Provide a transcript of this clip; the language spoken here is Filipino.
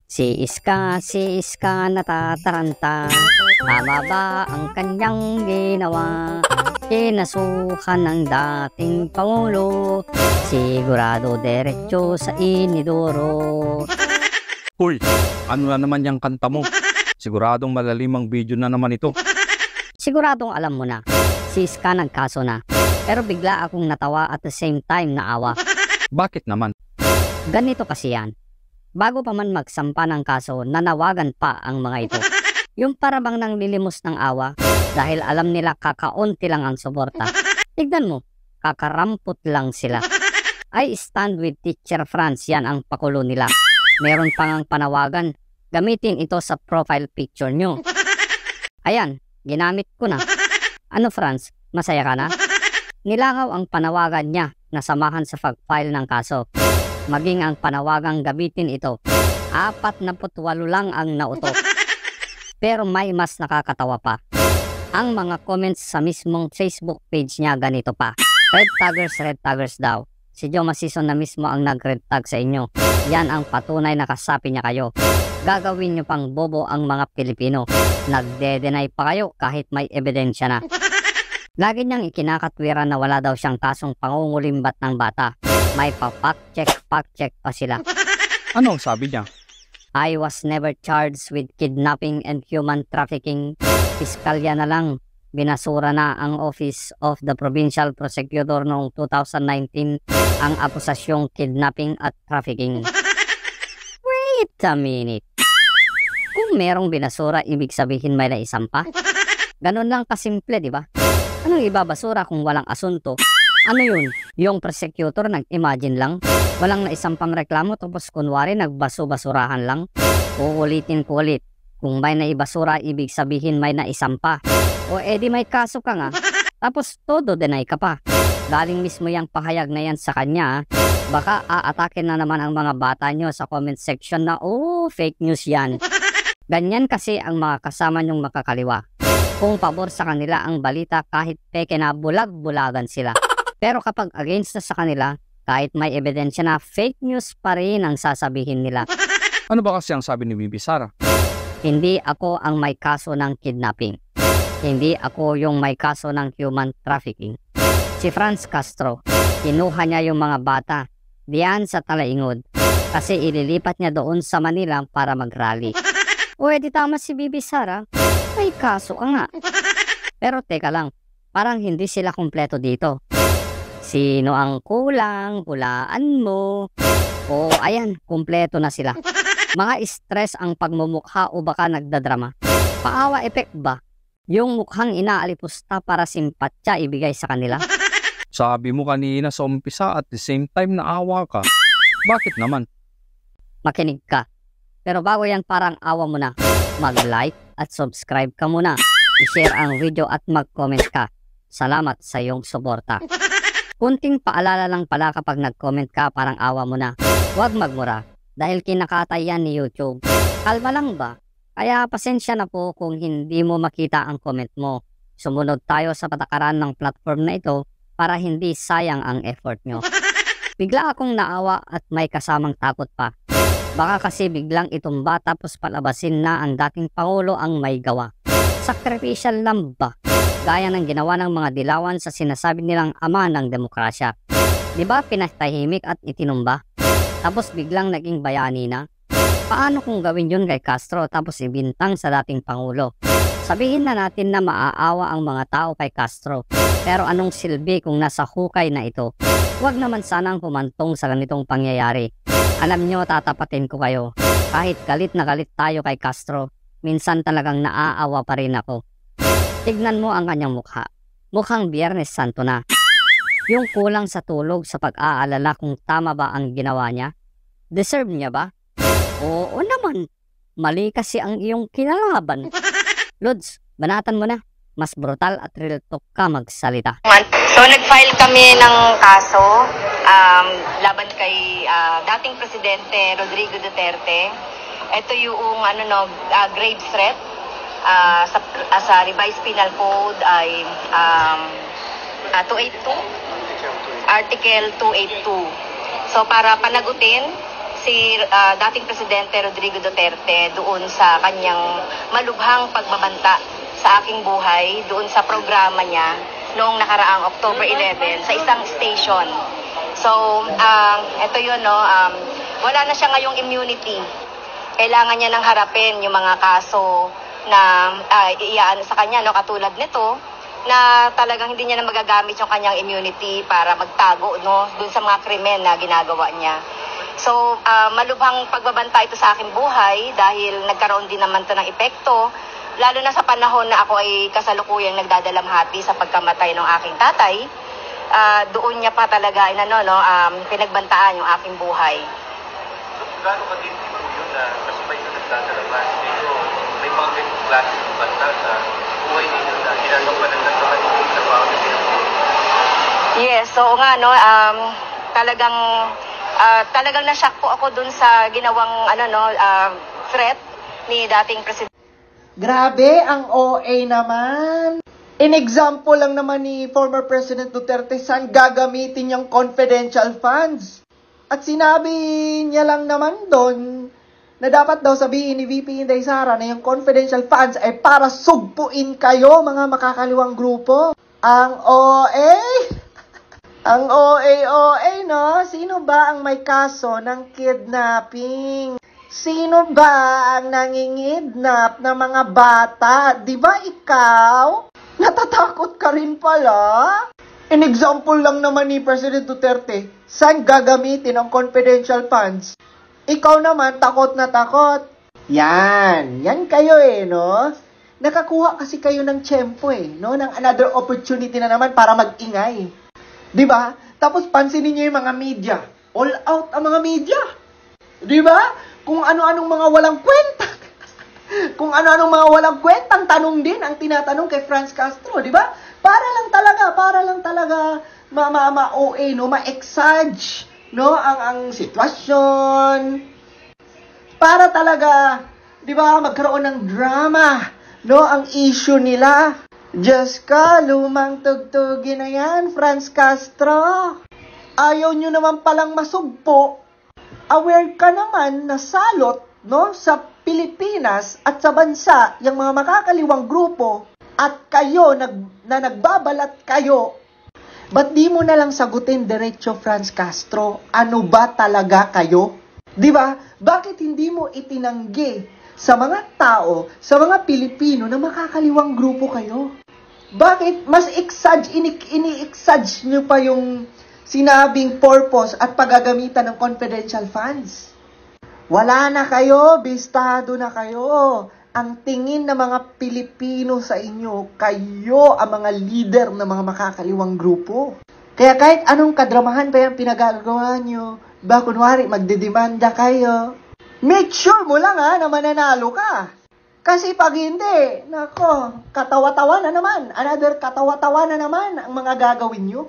Si Iska natataranta. Tama ba ang kanyang ginawa? Kinasuhan ng dating Pangulo. Sigurado diretso sa inidoro. Hoy, ano na naman yung kanta mo? Siguradong malalimang video na naman ito. Siguradong alam mo na, si Iska nagkaso na. Pero bigla akong natawa at the same time naawa. Bakit naman? Ganito kasi yan. Bago pa man magsampa ng kaso, nanawagan pa ang mga ito. Yung parabang nang lilimos ng awa dahil alam nila kakaunti lang ang suporta. Tignan mo, kakarampot lang sila. I stand with Teacher Franz, yan ang pakulo nila. Meron pang panawagan, gamitin ito sa profile picture nyo. Ayan, ginamit ko na. Ano Franz, masaya ka na? Nilangaw ang panawagan niya na samahan sa pag-file ng kaso. Maging ang panawagang gamitin ito. 48 lang ang nauto. Pero may mas nakakatawa pa. Ang mga comments sa mismong Facebook page niya ganito pa. Red taggers daw. Si Joe Masison na mismo ang nag-red tag sa inyo. Yan ang patunay na kasapi niya kayo. Gagawin niyo pang bobo ang mga Pilipino. Nagde-deny pa kayo kahit may ebidensya na. Lagi niyang ikinakatwiran na wala daw siyang kasong pangungulimbat ng bata. May pa-fact check pa sila. Ano ang sabi niya? I was never charged with kidnapping and human trafficking. Piskalya na lang. Binasura na ang Office of the Provincial Prosecutor noong 2019 ang akusasyong kidnapping at trafficking. Wait a minute. Kung merong binasura, ibig sabihin may naisampa? Ganun lang kasimple, di ba? Anong ibabasura kung walang asunto? Ano yun? Yung prosecutor nag-imagine lang? Walang naisampang reklamo tapos kunwari nagbaso-basurahan lang? Uulitin ko ulit. Kung may naibasura, ibig sabihin may naisampa. O edi may kaso ka nga. Tapos todo deny ka pa. Galing mismo yung pahayag na yan sa kanya. Baka aatakin na naman ang mga bata nyo sa comment section na fake news yan. Ganyan kasi ang mga kasama nyong makakaliwa. Kung pabor sa kanila ang balita kahit peke na bulag-bulagan sila. Pero kapag against na sa kanila, kahit may ebidensya na, fake news pa rin ang sasabihin nila. Ano ba kasi ang sabi ni Bibi Sara? Hindi ako ang may kaso ng kidnapping. Hindi ako yung may kaso ng human trafficking. Si Franz Castro, kinuha niya yung mga bata diyan sa Talaingod kasi ililipat niya doon sa Manila para mag-rally. O edi tama si Bibi Sara, may kaso ka nga. Pero teka lang, parang hindi sila kumpleto dito. Sino ang kulang? Hulaan mo. O ayan, kumpleto na sila. Mga stress ang pagmumukha o baka nagdadrama. Paawa effect ba? Yung mukhang inaalipusta para simpatya ibigay sa kanila? Sabi mo kanina sa umpisa at the same time naawa ka. Bakit naman? Makinig ka. Pero bago yan parang awa mo na. Mag-like at subscribe ka muna. I-share ang video at mag-comment ka. Salamat sa iyong suporta. Kunting paalala lang pala kapag nag-comment ka parang awa mo na. Huwag magmura dahil kinakatay yan ni YouTube. Kalma lang ba? Kaya pasensya na po kung hindi mo makita ang comment mo. Sumunod tayo sa patakaran ng platform na ito para hindi sayang ang effort nyo. Bigla akong naawa at may kasamang takot pa. Baka kasi biglang itumba tapos palabasin na ang dating Pangulo ang may gawa. Sacrificial lang ba? Gaya ng ginawa ng mga dilawan sa sinasabi nilang ama ng demokrasya. Diba pinatahimik at itinumba? Tapos biglang naging bayani na? Paano kung gawin yun kay Castro tapos ibintang sa dating Pangulo? Sabihin na natin na maaawa ang mga tao kay Castro. Pero anong silbi kung nasa hukay na ito? Huwag naman sanang humantong sa ganitong pangyayari. Alam nyo, tatapatin ko kayo. Kahit galit na galit tayo kay Castro, minsan talagang naaawa pa rin ako. Tignan mo ang kanyang mukha. Mukhang Biyernes Santo na. Yung kulang sa tulog sa pag-aalala kung tama ba ang ginawa niya. Deserve niya ba? Oo naman. Mali kasi ang iyong kinalaban. Lods, banatan mo na. Mas brutal at real talk ka magsalita. So nag-file kami ng kaso laban kay dating Presidente Rodrigo Duterte. Ito yung grave threat. Sa revised penal code ay 282, Article 282. So para panagutin si dating Presidente Rodrigo Duterte doon sa kanyang malubhang pagbabanta sa aking buhay, doon sa programa niya noong nakaraang October 11 sa isang station. So, ito yun, no, wala na siya ngayong immunity. Kailangan niya nang harapin yung mga kaso na iiyaan sa kanya, no, katulad nito, na talagang hindi niya na magagamit yung kanyang immunity para magtago, no, dun sa mga krimen na ginagawa niya. So, malubhang pagbabanta ito sa aking buhay dahil nagkaroon din naman ito ng epekto, lalo na sa panahon na ako ay kasalukuyang nagdadalamhati sa pagkamatay ng aking tatay. Doon niya pa talaga pinagbantaan yung aking buhay. So, gaano ka din yun na kasabay na nagdadalamhati dito, may mga ganitong klase ng banta sa buhay ninyo na ginagawa ng nagdadalamhati sa mga ginagawa? Yes, so nga, no, talagang na-shock po ako dun sa ginawang threat ni dating presidente. Grabe, ang OA naman. In example lang naman ni former President Duterte, saan gagamitin yung confidential funds? At sinabi niya lang naman doon na dapat daw sabihin ni VP Inday Sara na yung confidential funds ay para sugpuin kayo, mga makakaliwang grupo. Ang OA? Ang OA, no? Sino ba ang may kaso ng kidnapping? Sino ba ang nangingidnap ng mga bata? Di ba ikaw? Natatakot ka rin pala? In example lang naman ni President Duterte, saan gagamitin ang confidential funds? Ikaw naman, takot na takot. Yan kayo no? Nakakuha kasi kayo ng tiyempo no? Ng another opportunity na naman para mag-ingay. Diba? Tapos pansinin niyo yung mga media. All out ang mga media. Diba? Kung ano-anong mga walang kwenta. Kung ano-anong mga walang kwentang tanong din ang tinatanong kay Franz Castro. Diba? Para lang talaga ma-OA, no? Ma-exage, no? Ang sitwasyon. Para talaga, diba? Magkaroon ng drama, no? Ang issue nila. Diyos ka, lumang tugtugin na yan, Franz Castro. Ayaw nyo naman palang masugpo. Aware ka naman na salot, no, sa Pilipinas at sa bansa, yung mga makakaliwang grupo, at kayo, na nagbabalat kayo. Ba't di mo na lang sagutin diretso, Franz Castro? Ano ba talaga kayo? Diba? Bakit hindi mo itinanggi sa mga tao, sa mga Pilipino na makakaliwang grupo kayo? Bakit mas ini-exage nyo pa yung sinabing purpose at paggagamitan ng confidential funds? Wala na kayo, bistado na kayo. Ang tingin ng mga Pilipino sa inyo, kayo ang mga leader ng mga makakaliwang grupo. Kaya kahit anong kadramahan pa yung pinagagawa nyo, ba kunwari magdedemanda kayo, make sure mo lang na mananalo ka. Kasi pag hindi, nako, katawa-tawa na naman. Another katawa-tawa na naman ang mga gagawin nyo.